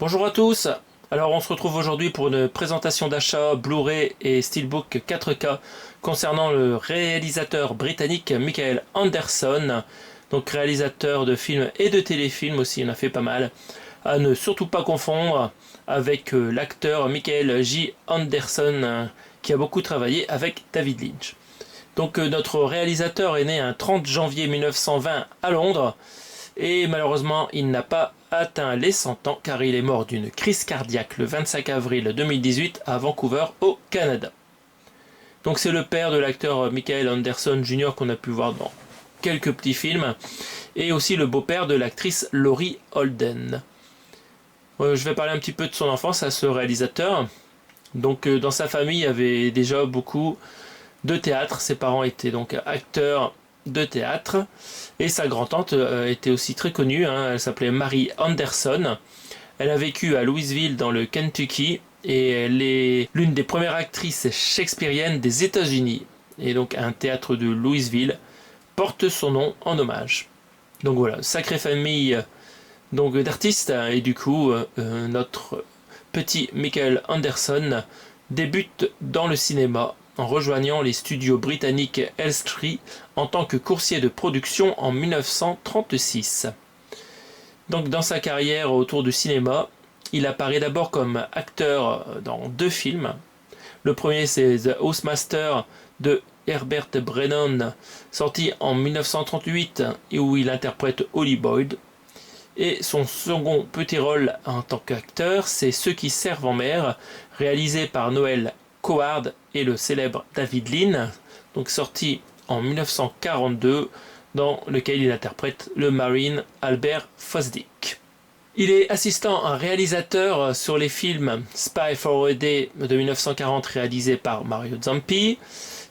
Bonjour à tous. Alors on se retrouve aujourd'hui pour une présentation d'achat Blu-ray et Steelbook 4K concernant le réalisateur britannique Michael Anderson, donc réalisateur de films et de téléfilms aussi, il en a fait pas mal, à ne surtout pas confondre avec l'acteur Michael J. Anderson qui a beaucoup travaillé avec David Lynch. Donc notre réalisateur est né un 30 janvier 1920 à Londres et malheureusement il n'a pas atteint les 100 ans car il est mort d'une crise cardiaque le 25 avril 2018 à Vancouver au Canada. Donc c'est le père de l'acteur Michael Anderson Jr. qu'on a pu voir dans quelques petits films et aussi le beau-père de l'actrice Laurie Holden. Je vais parler un petit peu de son enfance à ce réalisateur. Donc dans sa famille il y avait déjà beaucoup de théâtre, ses parents étaient donc acteurs de théâtre et sa grand-tante était aussi très connue, elle s'appelait Mary Anderson. Elle a vécu à Louisville dans le Kentucky et elle est l'une des premières actrices shakespeariennes des États-Unis et donc un théâtre de Louisville porte son nom en hommage. Donc voilà, sacrée famille donc d'artistes et du coup notre petit Michael Anderson débute dans le cinéma en rejoignant les studios britanniques Elstree en tant que coursier de production en 1936. Donc dans sa carrière autour du cinéma, il apparaît d'abord comme acteur dans deux films. Le premier c'est The Housemaster de Herbert Brennan, sorti en 1938 et où il interprète Holly Boyd. Et son second petit rôle en tant qu'acteur, c'est Ceux qui servent en mer, réalisé par Noel Coward et le célèbre David Lean, donc sorti en 1942, dans lequel il interprète le Marine Albert Fosdick. Il est assistant réalisateur sur les films Spy for a Day de 1940 réalisé par Mario Zampi.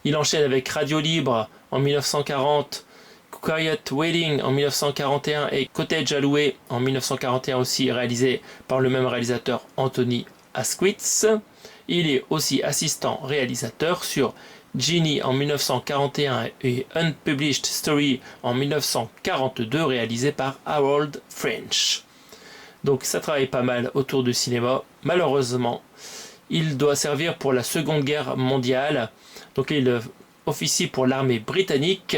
Il enchaîne avec Radio Libre en 1940, Quiet Wedding en 1941 et Cottage à louer en 1941 aussi réalisé par le même réalisateur Anthony Asquith. Il est aussi assistant réalisateur sur Ginny en 1941 et Unpublished Story en 1942 réalisé par Harold French. Donc ça travaille pas mal autour du cinéma. Malheureusement, il doit servir pour la Seconde Guerre mondiale. Donc il officie pour l'armée britannique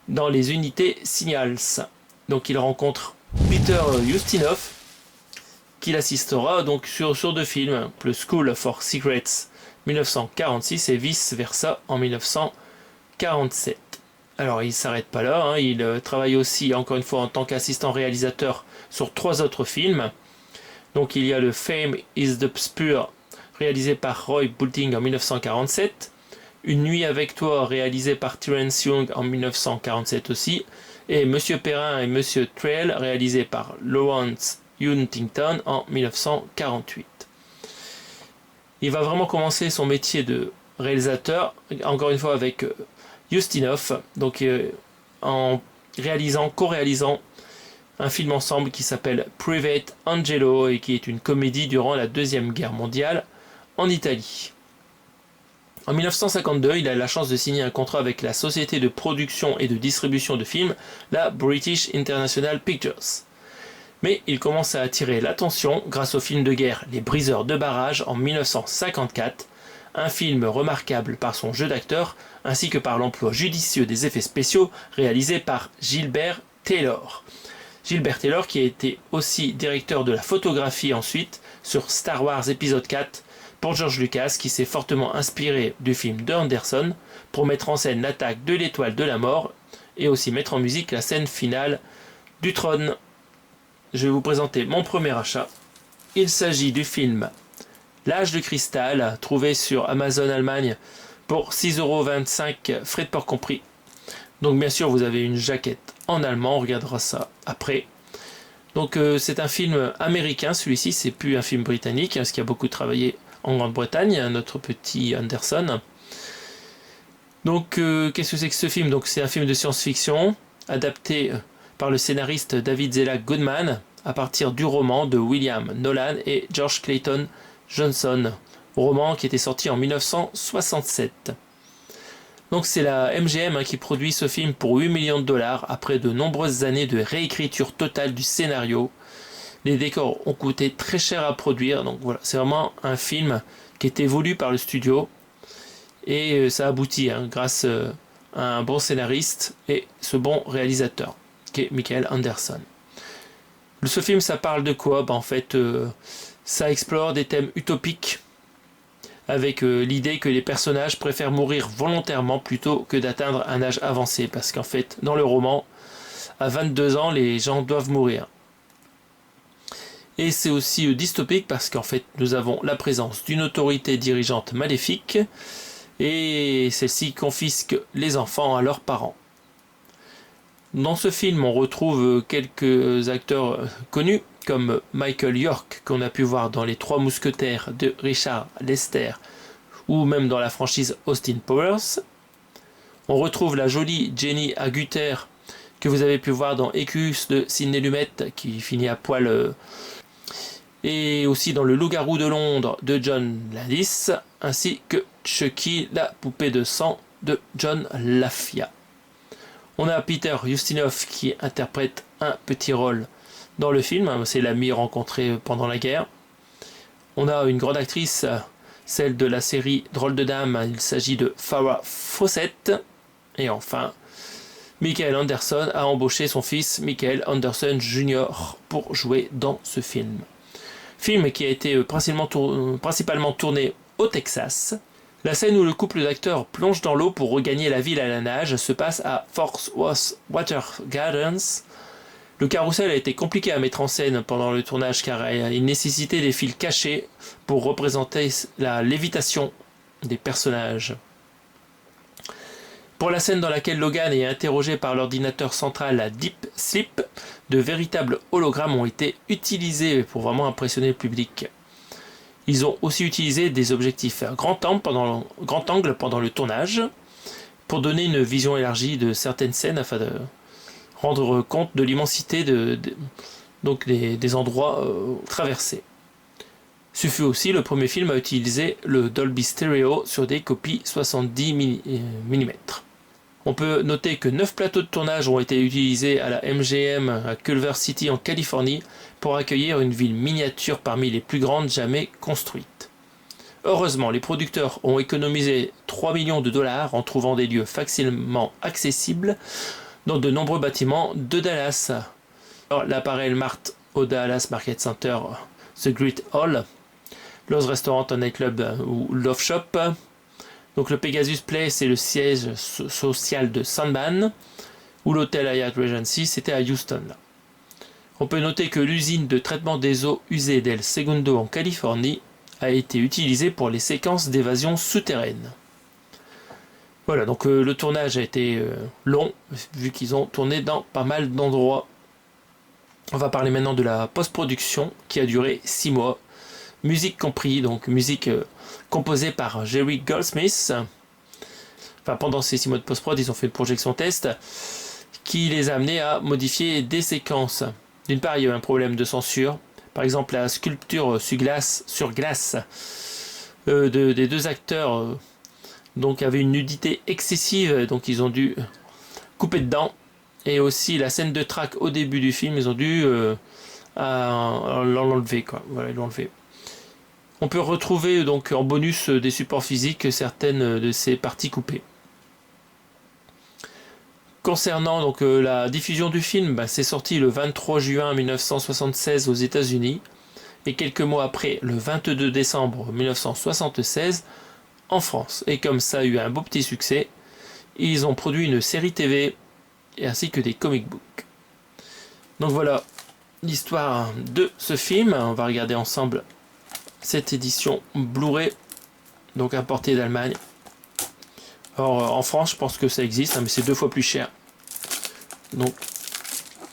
dans les unités Signals. Donc il rencontre Peter Ustinov qu'il assistera donc sur deux films, le School for Secrets 1946 et vice versa en 1947. Alors il s'arrête pas là, il travaille aussi encore une fois en tant qu'assistant réalisateur sur trois autres films. Donc il y a le Fame is the Spur réalisé par Roy Bulting en 1947, Une nuit avec toi réalisé par Terence Young en 1947 aussi, et Monsieur Perrin et Monsieur Trail réalisé par Lawrence Huntington en 1948. Il va vraiment commencer son métier de réalisateur, encore une fois avec Ustinov, donc en co-réalisant un film ensemble qui s'appelle Private Angelo et qui est une comédie durant la Deuxième Guerre mondiale en Italie. En 1952, il a la chance de signer un contrat avec la société de production et de distribution de films, la British International Pictures. Mais il commence à attirer l'attention grâce au film de guerre Les Briseurs de barrage en 1954, un film remarquable par son jeu d'acteur ainsi que par l'emploi judicieux des effets spéciaux réalisés par Gilbert Taylor. Gilbert Taylor qui a été aussi directeur de la photographie ensuite sur Star Wars épisode 4 pour George Lucas qui s'est fortement inspiré du film de Anderson pour mettre en scène l'attaque de l'étoile de la mort et aussi mettre en musique la scène finale du trône. Je vais vous présenter mon premier achat. Il s'agit du film L'âge de cristal, trouvé sur Amazon Allemagne pour 6,25 €, frais de port compris. Donc bien sûr vous avez une jaquette en allemand, on regardera ça après. Donc c'est un film américain, celui-ci c'est plus un film britannique, parce qu'il a beaucoup travaillé en Grande-Bretagne, notre petit Anderson. Donc qu'est-ce que c'est que ce film? Donc c'est un film de science-fiction, adapté par le scénariste David Zella Goodman à partir du roman de William Nolan et George Clayton Johnson, roman qui était sorti en 1967. Donc c'est la MGM qui produit ce film pour 8 millions de dollars après de nombreuses années de réécriture totale du scénario Les décors ont coûté très cher à produire, donc voilà, c'est vraiment un film qui était voulu par le studio et ça aboutit grâce à un bon scénariste et ce bon réalisateur qui est Michael Anderson. Ce film, ça parle de quoi? En fait, ça explore des thèmes utopiques avec l'idée que les personnages préfèrent mourir volontairement plutôt que d'atteindre un âge avancé, parce qu'en fait, dans le roman, à 22 ans, les gens doivent mourir. Et c'est aussi dystopique parce qu'en fait, nous avons la présence d'une autorité dirigeante maléfique et celle-ci confisque les enfants à leurs parents. Dans ce film, on retrouve quelques acteurs connus comme Michael York, qu'on a pu voir dans Les Trois Mousquetaires de Richard Lester, ou même dans la franchise Austin Powers. On retrouve la jolie Jenny Agutter, que vous avez pu voir dans Écus de Sidney Lumet, qui finit à poil, et aussi dans Le Loup-garou de Londres de John Landis, ainsi que Chucky, la poupée de sang de John Lafia. On a Peter Ustinov qui interprète un petit rôle dans le film, c'est l'ami rencontré pendant la guerre. On a une grande actrice, celle de la série Drôle de Dame, il s'agit de Farrah Fawcett. Et enfin, Michael Anderson a embauché son fils Michael Anderson Jr. pour jouer dans ce film. Film qui a été principalement tourné au Texas. La scène où le couple d'acteurs plonge dans l'eau pour regagner la ville à la nage se passe à Fort Worth Water Gardens. Le carrousel a été compliqué à mettre en scène pendant le tournage car il nécessitait des fils cachés pour représenter la lévitation des personnages. Pour la scène dans laquelle Logan est interrogé par l'ordinateur central à Deep Sleep, de véritables hologrammes ont été utilisés pour vraiment impressionner le public. Ils ont aussi utilisé des objectifs à grand angle pendant le tournage pour donner une vision élargie de certaines scènes afin de rendre compte de l'immensité des endroits traversés. Ce fut aussi le premier film à utiliser le Dolby Stereo sur des copies 70 mm. On peut noter que 9 plateaux de tournage ont été utilisés à la MGM à Culver City en Californie pour accueillir une ville miniature parmi les plus grandes jamais construites. Heureusement, les producteurs ont économisé 3 millions de dollars en trouvant des lieux facilement accessibles dans de nombreux bâtiments de Dallas. Alors, l'appareil Mart au Dallas Market Center, The Great Hall, Lowe's Restaurant and Nightclub ou Love Shop. Donc le Pegasus Place, c'est le siège social de Sandman, ou l'hôtel Hyatt Regency, c'était à Houston. On peut noter que l'usine de traitement des eaux usées d'El Segundo en Californie a été utilisée pour les séquences d'évasion souterraine. Voilà, donc le tournage a été long, vu qu'ils ont tourné dans pas mal d'endroits. On va parler maintenant de la post-production, qui a duré 6 mois. Musique compris, donc musique composée par Jerry Goldsmith. Enfin, pendant ces 6 mois de post-prod, ils ont fait une projection test qui les a amenés à modifier des séquences. D'une part, il y a eu un problème de censure. Par exemple, la sculpture sur glace des deux acteurs donc avait une nudité excessive, donc ils ont dû couper dedans. Et aussi la scène de track au début du film, ils ont dû l'enlever, quoi. Voilà, ils l'ont enlevé. On peut retrouver donc en bonus des supports physiques certaines de ces parties coupées. Concernant donc la diffusion du film, c'est sorti le 23 juin 1976 aux États-Unis et quelques mois après, le 22 décembre 1976, en France. Et comme ça a eu un beau petit succès, ils ont produit une série TV ainsi que des comic books. Donc voilà l'histoire de ce film. On va regarder ensemble cette édition Blu-ray, donc importée d'Allemagne. Alors en France, je pense que ça existe, mais c'est 2 fois plus cher. Donc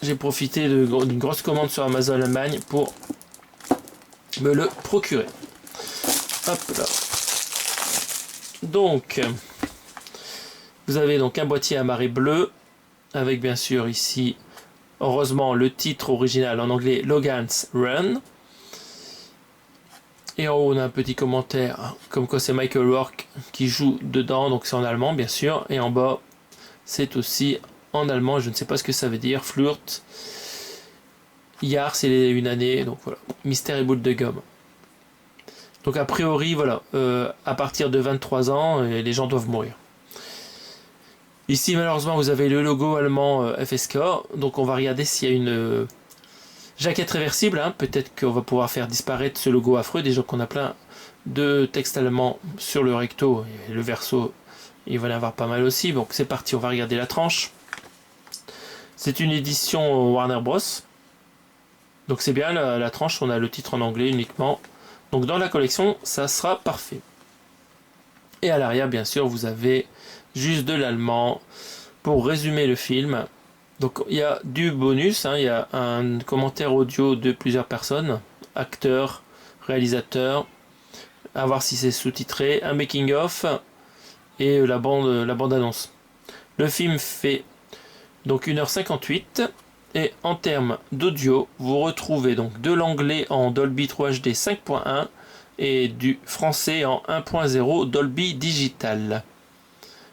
j'ai profité d'une grosse commande sur Amazon Allemagne pour me le procurer. Hop là. Donc vous avez donc un boîtier à marée bleue avec bien sûr ici heureusement le titre original en anglais Logan's Run. Et en haut on a un petit commentaire comme quoi c'est Michael Rourke qui joue dedans, donc c'est en allemand bien sûr. Et en bas c'est aussi en allemand, je ne sais pas ce que ça veut dire, Flirt. Hier, c'est une année, donc voilà. Mystère et boule de gomme. Donc a priori, voilà, à partir de 23 ans, les gens doivent mourir. Ici, malheureusement, vous avez le logo allemand FSK. Donc on va regarder s'il y a une jaquette réversible. Hein. Peut-être qu'on va pouvoir faire disparaître ce logo affreux. Déjà qu'on a plein de textes allemands sur le recto et le verso. Il va y en avoir pas mal aussi. Donc c'est parti, on va regarder la tranche. C'est une édition Warner Bros. Donc c'est bien la tranche, on a le titre en anglais uniquement. Donc dans la collection, ça sera parfait. Et à l'arrière, bien sûr, vous avez juste de l'allemand pour résumer le film. Donc il y a du bonus, hein, il y a un commentaire audio de plusieurs personnes, acteurs, réalisateurs, à voir si c'est sous-titré, un making-of et la bande annonce. Le film fait donc 1h58 et en termes d'audio, vous retrouvez donc de l'anglais en Dolby 3 HD 5.1 et du français en 1.0 Dolby Digital.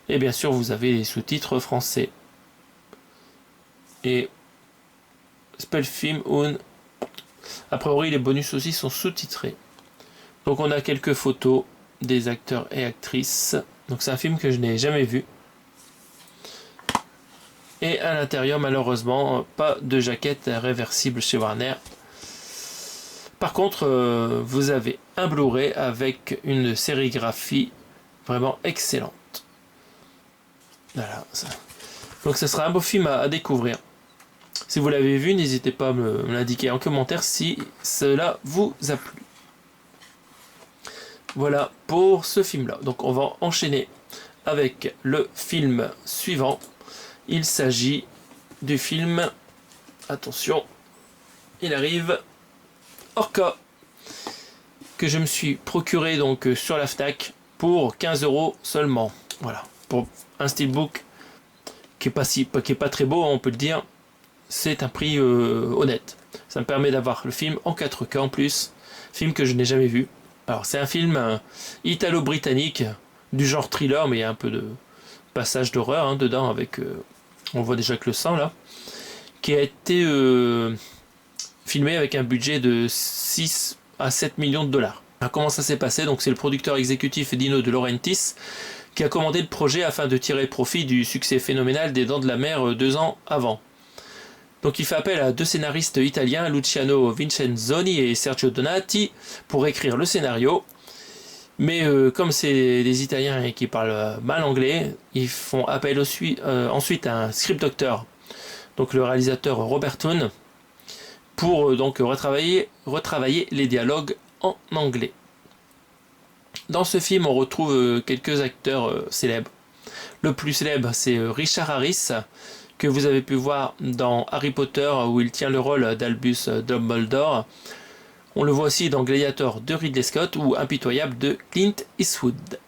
Et bien sûr, vous avez les sous-titres français. Et Spellfilm und a priori les bonus aussi sont sous-titrés. Donc on a quelques photos des acteurs et actrices. Donc c'est un film que je n'ai jamais vu. Et à l'intérieur, malheureusement, pas de jaquette réversible chez Warner. Par contre, vous avez un Blu-ray avec une sérigraphie vraiment excellente. Voilà. Donc ce sera un beau film à découvrir. Si vous l'avez vu, n'hésitez pas à me l'indiquer en commentaire si cela vous a plu. Voilà pour ce film-là. Donc on va enchaîner avec le film suivant. Il s'agit du film, attention, il arrive, Orca, que je me suis procuré donc sur la FNAC pour 15 € seulement. Voilà, pour un steelbook qui est pas très beau, on peut le dire. C'est un prix honnête. Ça me permet d'avoir le film en 4K en plus, film que je n'ai jamais vu. Alors c'est un film italo-britannique du genre thriller, mais il y a un peu de passage d'horreur dedans avec, on voit déjà que le sang là, qui a été filmé avec un budget de 6 à 7 millions de dollars. Alors, comment ça s'est passé? Donc c'est le producteur exécutif Dino De Laurentiis qui a commandé le projet afin de tirer profit du succès phénoménal des Dents de la Mer 2 ans avant. Donc il fait appel à deux scénaristes italiens, Luciano Vincenzoni et Sergio Donati, pour écrire le scénario. Mais comme c'est des Italiens et qui parlent mal anglais, ils font appel ensuite à un script doctor, donc le réalisateur Robert Toone, pour donc retravailler les dialogues en anglais. Dans ce film, on retrouve quelques acteurs célèbres. Le plus célèbre, c'est Richard Harris, que vous avez pu voir dans Harry Potter, où il tient le rôle d'Albus Dumbledore. On le voit aussi dans Gladiator de Ridley Scott ou Impitoyable de Clint Eastwood.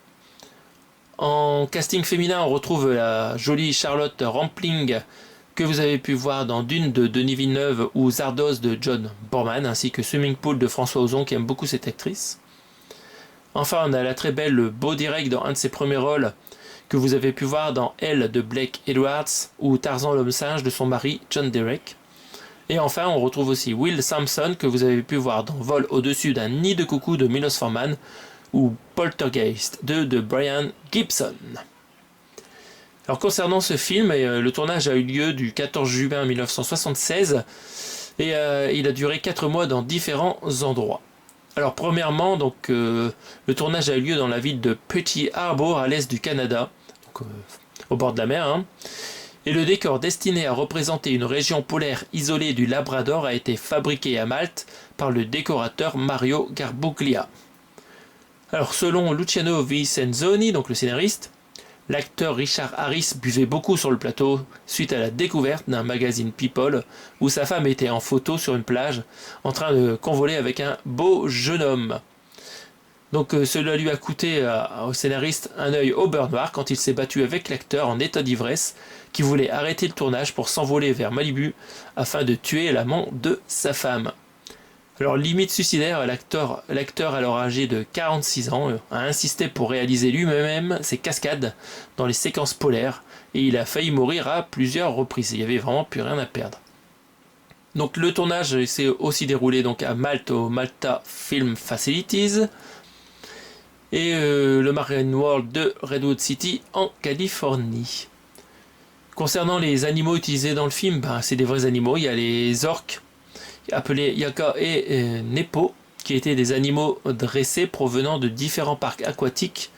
En casting féminin, on retrouve la jolie Charlotte Rampling, que vous avez pu voir dans Dune de Denis Villeneuve ou Zardoz de John Borman, ainsi que Swimming Pool de François Ozon, qui aime beaucoup cette actrice. Enfin, on a la très belle Bo Derek dans un de ses premiers rôles, que vous avez pu voir dans Elle de Blake Edwards ou Tarzan l'homme singe de son mari John Derek. Et enfin, on retrouve aussi Will Sampson, que vous avez pu voir dans Vol au-dessus d'un nid de coucou de Milos Forman ou Poltergeist 2 de Brian Gibson. Alors concernant ce film, le tournage a eu lieu du 14 juin 1976 et il a duré 4 mois dans différents endroits. Alors premièrement, donc, le tournage a eu lieu dans la ville de Petty Harbour à l'est du Canada, donc, au bord de la mer. Hein. Et le décor destiné à représenter une région polaire isolée du Labrador a été fabriqué à Malte par le décorateur Mario Garbuglia. Alors selon Luciano Vincenzoni, donc le scénariste, l'acteur Richard Harris buvait beaucoup sur le plateau suite à la découverte d'un magazine People où sa femme était en photo sur une plage en train de convoler avec un beau jeune homme. Donc cela lui a coûté au scénariste un œil au beurre noir quand il s'est battu avec l'acteur en état d'ivresse qui voulait arrêter le tournage pour s'envoler vers Malibu afin de tuer l'amant de sa femme. Alors limite suicidaire, l'acteur alors âgé de 46 ans a insisté pour réaliser lui-même ses cascades dans les séquences polaires et il a failli mourir à plusieurs reprises. Il n'y avait vraiment plus rien à perdre. Donc le tournage s'est aussi déroulé donc à Malte, au Malta Film Facilities, et le Marine World de Redwood City en Californie. Concernant les animaux utilisés dans le film, c'est des vrais animaux. Il y a les orques, appelés Yaka et Nepo, qui étaient des animaux dressés provenant de différents parcs aquatiques.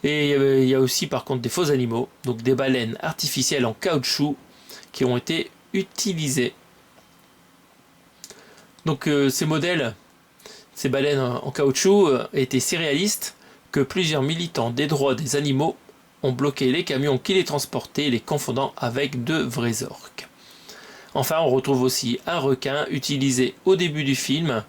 Et il y a aussi par contre des faux animaux, donc des baleines artificielles en caoutchouc qui ont été utilisées. Donc ces modèles, ces baleines en caoutchouc étaient si réalistes que plusieurs militants des droits des animaux ont bloqué les camions qui les transportaient, les confondant avec de vrais orques. Enfin, on retrouve aussi un requin utilisé au début du film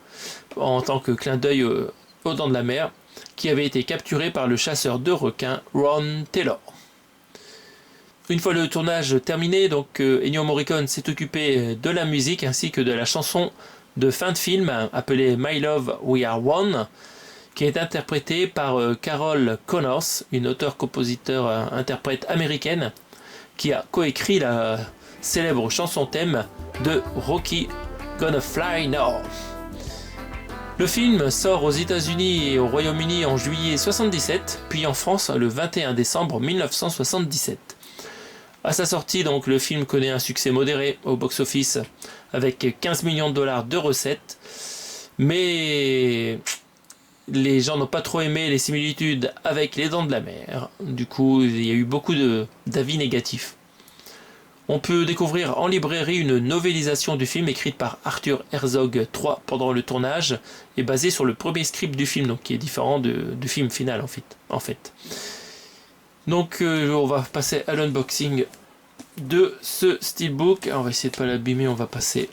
en tant que clin d'œil aux Dents de la Mer, qui avait été capturé par le chasseur de requins Ron Taylor. Une fois le tournage terminé, donc Ennio Morricone s'est occupé de la musique ainsi que de la chanson de fin de film appelée My Love We Are One, qui est interprétée par Carol Connors, une auteure-compositeur-interprète américaine, qui a coécrit la célèbre chanson thème de Rocky Gonna Fly Now. Le film sort aux États-Unis et au Royaume-Uni en juillet 1977, puis en France le 21 décembre 1977. À sa sortie, donc, le film connaît un succès modéré au box-office avec 15 millions de dollars de recettes, mais les gens n'ont pas trop aimé les similitudes avec Les Dents de la Mer. Du coup, il y a eu beaucoup d'avis négatifs. On peut découvrir en librairie une novélisation du film écrite par Arthur Herzog III pendant le tournage et basée sur le premier script du film, donc qui est différent du film final en fait. Donc on va passer à l'unboxing de ce steelbook. Alors, on va essayer de ne pas l'abîmer, on va passer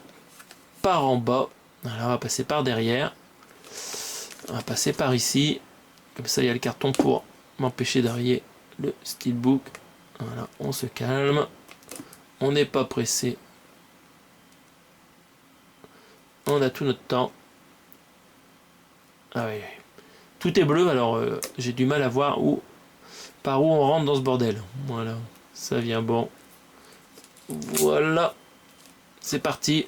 par en bas. Voilà, on va passer par derrière. On va passer par ici. Comme ça, il y a le carton pour m'empêcher d'arriver le steelbook. Voilà, on se calme. On n'est pas pressé. On a tout notre temps. Ah oui. Tout est bleu, alors j'ai du mal à voir par où on rentre dans ce bordel. Voilà, ça vient bon. Voilà. C'est parti.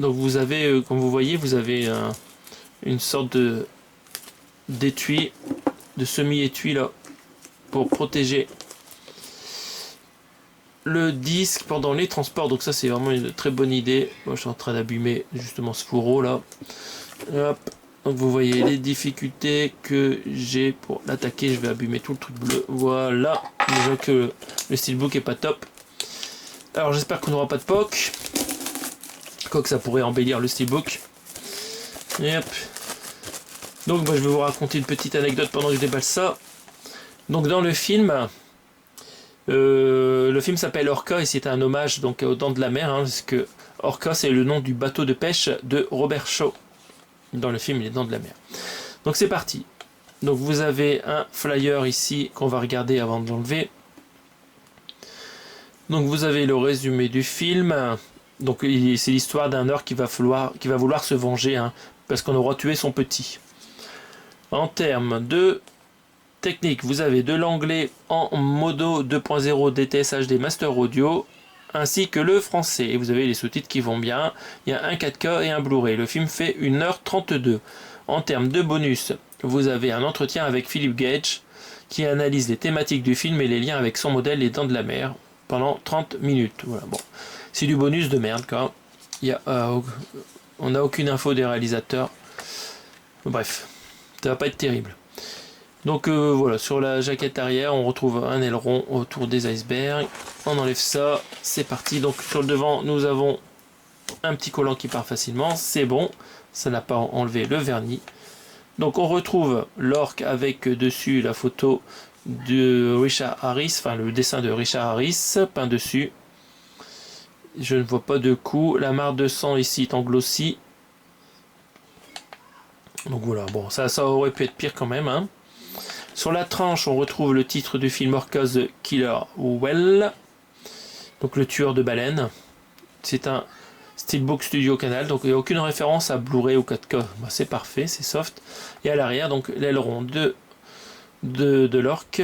Donc vous avez, comme vous voyez, vous avez une sorte d'étui, de semi-étui là, pour protéger le disque pendant les transports. Donc ça c'est vraiment une très bonne idée. Moi je suis en train d'abîmer justement ce fourreau là. Hop. Donc vous voyez les difficultés que j'ai pour l'attaquer. Je vais abîmer tout le truc bleu. Voilà. Déjà que le steelbook est pas top. Alors j'espère qu'on n'aura pas de POC. Quoique ça pourrait embellir le steelbook. Yep. Donc je vais vous raconter une petite anecdote pendant que je déballe ça. Donc dans le film s'appelle Orca et c'est un hommage donc aux Dents de la Mer, parce que Orca c'est le nom du bateau de pêche de Robert Shaw dans le film Les Dents de la Mer. Donc c'est parti. Donc vous avez un flyer ici qu'on va regarder avant de l'enlever. Donc vous avez le résumé du film. Donc c'est l'histoire d'un orque qui va vouloir se venger, parce qu'on aura tué son petit. En termes de technique, vous avez de l'anglais en modo 2.0 DTS HD Master Audio, ainsi que le français. Et vous avez les sous-titres qui vont bien. Il y a un 4K et un Blu-ray. Le film fait 1h32. En termes de bonus, vous avez un entretien avec Philip Gage, qui analyse les thématiques du film et les liens avec son modèle Les Dents de la Mer, pendant 30 minutes. Voilà, bon. C'est du bonus de merde, quoi. On n'a aucune info des réalisateurs. Bref, ça va pas être terrible. Donc voilà, sur la jaquette arrière, on retrouve un aileron autour des icebergs. On enlève ça, c'est parti. Donc sur le devant, nous avons un petit collant qui part facilement. C'est bon, ça n'a pas enlevé le vernis. Donc on retrouve l'orque avec dessus la photo de Richard Harris, enfin le dessin de Richard Harris peint dessus. Je ne vois pas de coup. La mare de sang ici est en glossy. Donc voilà, bon, ça aurait pu être pire quand même. Sur la tranche, on retrouve le titre du film Orca the Killer Whale. Donc le tueur de baleines. C'est un Steelbook Studio Canal, donc il n'y a aucune référence à Blu-ray ou 4K. C'est parfait, c'est soft. Et à l'arrière, donc l'aileron de l'orque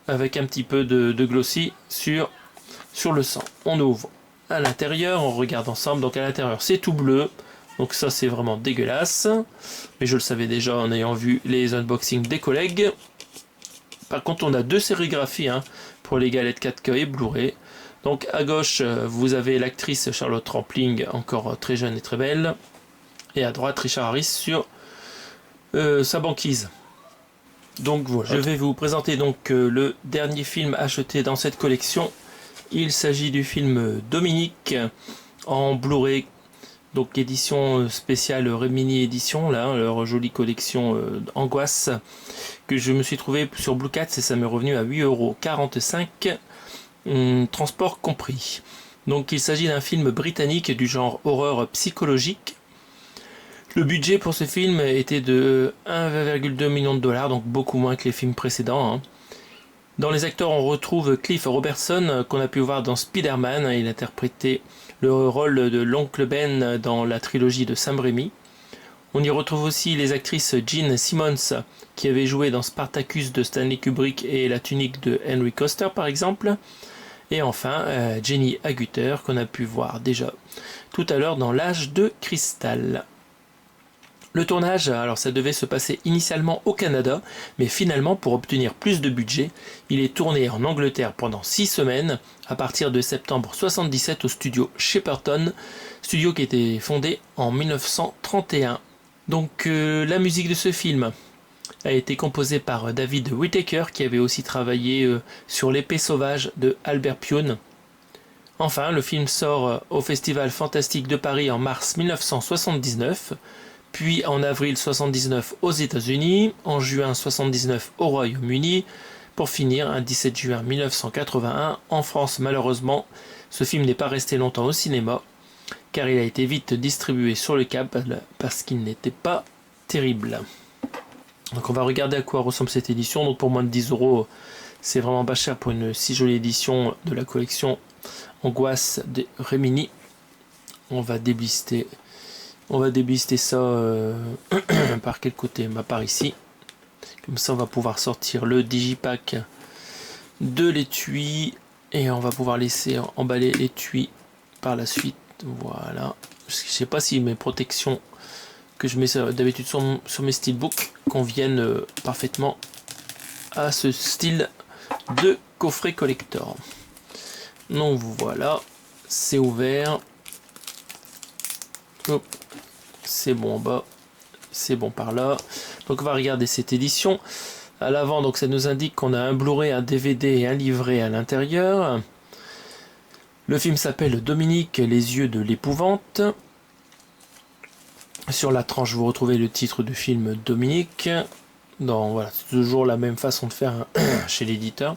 avec un petit peu de glossy sur le sang. On ouvre à l'intérieur, on regarde ensemble. Donc à l'intérieur c'est tout bleu, donc ça c'est vraiment dégueulasse, mais je le savais déjà en ayant vu les unboxings des collègues. Par contre on a deux sérigraphies hein, pour les galettes 4K et Blu-ray. Donc à gauche vous avez l'actrice Charlotte Rampling, encore très jeune et très belle, et à droite Richard Harris sur sa banquise. Donc voilà, je vais vous présenter donc le dernier film acheté dans cette collection. Il s'agit du film Dominique en Blu-ray, donc édition spéciale Remini édition, là, leur jolie collection Angoisse, que je me suis trouvé sur Blue Cat, et ça m'est revenu à 8,45 €, transport compris. Donc il s'agit d'un film britannique du genre horreur psychologique. Le budget pour ce film était de 1,2 million de $, donc beaucoup moins que les films précédents. Hein. Dans les acteurs, on retrouve Cliff Robertson, qu'on a pu voir dans Spider-Man. Il interprétait le rôle de l'oncle Ben dans la trilogie de Sam Raimi. On y retrouve aussi les actrices Jean Simmons, qui avait joué dans Spartacus de Stanley Kubrick et La Tunique de Henry Koster par exemple. Et enfin, Jenny Agutter, qu'on a pu voir déjà tout à l'heure dans L'Âge de Cristal. Le tournage, alors ça devait se passer initialement au Canada, mais finalement pour obtenir plus de budget, il est tourné en Angleterre pendant 6 semaines, à partir de septembre 1977 au studio Shepperton, studio qui était fondé en 1931. Donc la musique de ce film a été composée par David Whittaker, qui avait aussi travaillé sur L'Épée sauvage de Albert Pyun. Enfin, le film sort au Festival Fantastique de Paris en mars 1979, puis en avril 1979 aux États-Unis, en juin 1979 au Royaume-Uni, pour finir un 17 juin 1981 en France. Malheureusement, ce film n'est pas resté longtemps au cinéma, car il a été vite distribué sur le câble parce qu'il n'était pas terrible. Donc on va regarder à quoi ressemble cette édition. Donc pour moins de 10 €, c'est vraiment pas cher pour une si jolie édition de la collection Angoisse de Remini. On va déblister ça par quel côté? Par ici. Comme ça on va pouvoir sortir le digipack de l'étui et on va pouvoir laisser emballer l'étui par la suite. Voilà. Je sais pas si mes protections que je mets d'habitude sur mes steelbooks conviennent parfaitement à ce style de coffret collector. Donc voilà, c'est ouvert. Hop. C'est bon en bas, c'est bon par là. Donc on va regarder cette édition. À l'avant, donc ça nous indique qu'on a un Blu-ray, un DVD et un livret à l'intérieur. Le film s'appelle Dominique, les yeux de l'épouvante. Sur la tranche, vous retrouvez le titre du film Dominique. Voilà, c'est toujours la même façon de faire chez l'éditeur.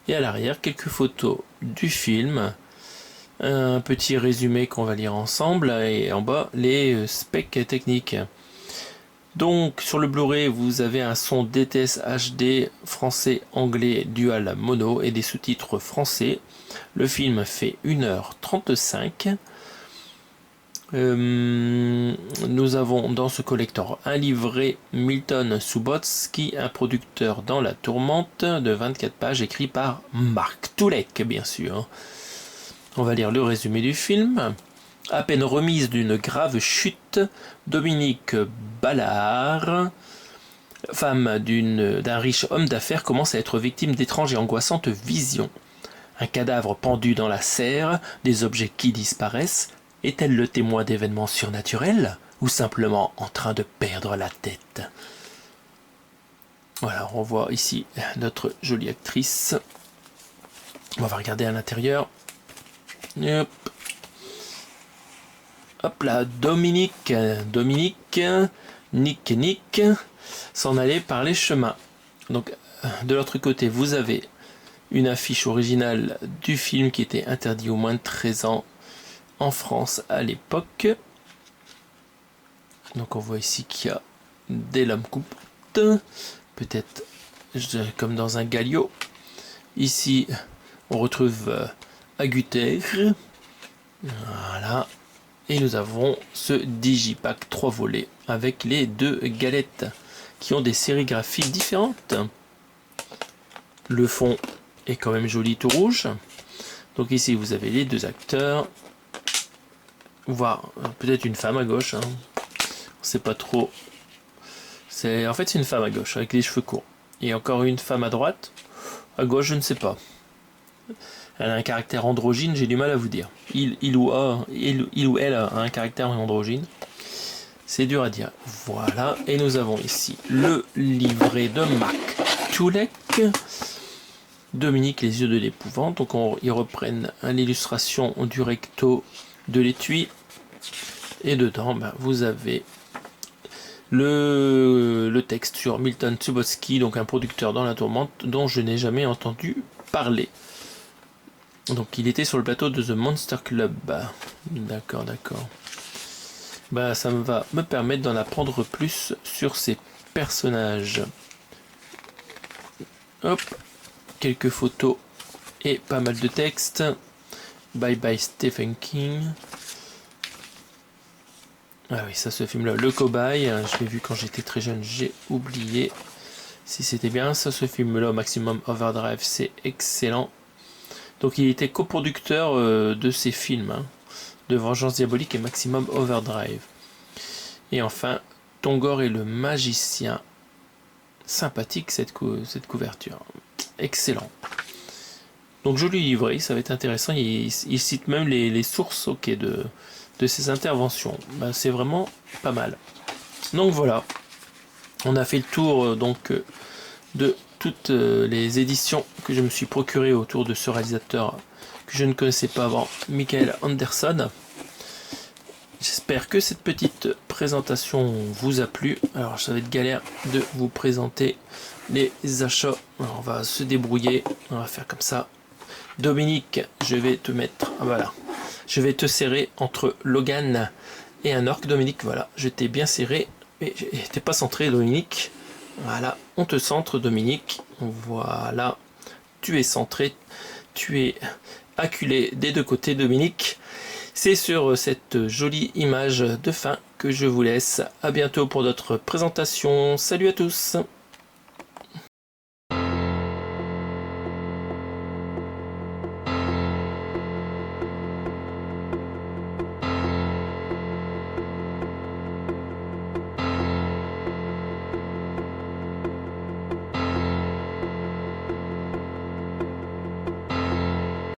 Et à l'arrière, quelques photos du film. Un petit résumé qu'on va lire ensemble et en bas les specs techniques. Donc sur le Blu-ray vous avez un son DTS HD français anglais dual mono et des sous-titres français. Le film fait 1h35. Nous avons dans ce collector un livret Milton Subotsky, un producteur dans la tourmente de 24 pages écrit par Mark Tulek bien sûr. On va lire le résumé du film. À peine remise d'une grave chute, Dominique Ballard, femme d'un riche homme d'affaires, commence à être victime d'étranges et angoissantes visions. Un cadavre pendu dans la serre, des objets qui disparaissent. Est-elle le témoin d'événements surnaturels ou simplement en train de perdre la tête? Voilà, on voit ici notre jolie actrice. On va regarder à l'intérieur. Hop. Hop là, Dominique, Nick, s'en aller par les chemins. Donc, de l'autre côté, vous avez une affiche originale du film qui était interdit aux moins de 13 ans en France à l'époque. Donc, on voit ici qu'il y a des lames coupes, peut-être comme dans un galio. Ici, on retrouve Agutter. Voilà. Et nous avons ce digipack 3 volets avec les deux galettes qui ont des sérigraphies différentes. Le fond est quand même joli tout rouge. Donc ici vous avez les deux acteurs, voire peut-être une femme à gauche, hein. On sait pas trop. En fait c'est une femme à gauche avec les cheveux courts. Et encore une femme à droite. À gauche je ne sais pas. Elle a un caractère androgyne, j'ai du mal à vous dire. Il ou elle a un caractère androgyne. C'est dur à dire. Voilà. Et nous avons ici le livret de Marc Toulek. Dominique, les yeux de l'épouvante. Donc ils reprennent l'illustration du recto de l'étui. Et dedans, vous avez le texte sur Milton Subotsky, donc un producteur dans la tourmente dont je n'ai jamais entendu parler. Donc il était sur le plateau de The Monster Club. D'accord. Ça va me permettre d'en apprendre plus sur ces personnages. Hop, quelques photos et pas mal de texte. Bye bye Stephen King. Ah oui, ça, ce film-là, Le Cobaye, je l'ai vu quand j'étais très jeune, j'ai oublié si c'était bien. Ça, ce film-là, Maximum Overdrive, c'est excellent. Donc il était coproducteur de ces films, hein, de Vengeance Diabolique et Maximum Overdrive. Et enfin, Tongor et le magicien. Sympathique cette couverture. Excellent. Donc joli livret, ça va être intéressant. Il cite même les sources de ses interventions. C'est vraiment pas mal. Donc voilà. On a fait le tour de toutes les éditions que je me suis procuré autour de ce réalisateur que je ne connaissais pas avant, Michael Anderson. J'espère que cette petite présentation vous a plu. Alors ça va être galère de vous présenter les achats. Alors, on va se débrouiller. On va faire comme ça. Dominique, je vais te mettre... voilà. Je vais te serrer entre Logan et un orc. Dominique, voilà. Je t'ai bien serré. Mais t'es pas centré, Dominique. Voilà. On te centre, Dominique. Voilà. Tu es centré. Tu es acculé des deux côtés, Dominique. C'est sur cette jolie image de fin que je vous laisse. À bientôt pour d'autres présentations. Salut à tous.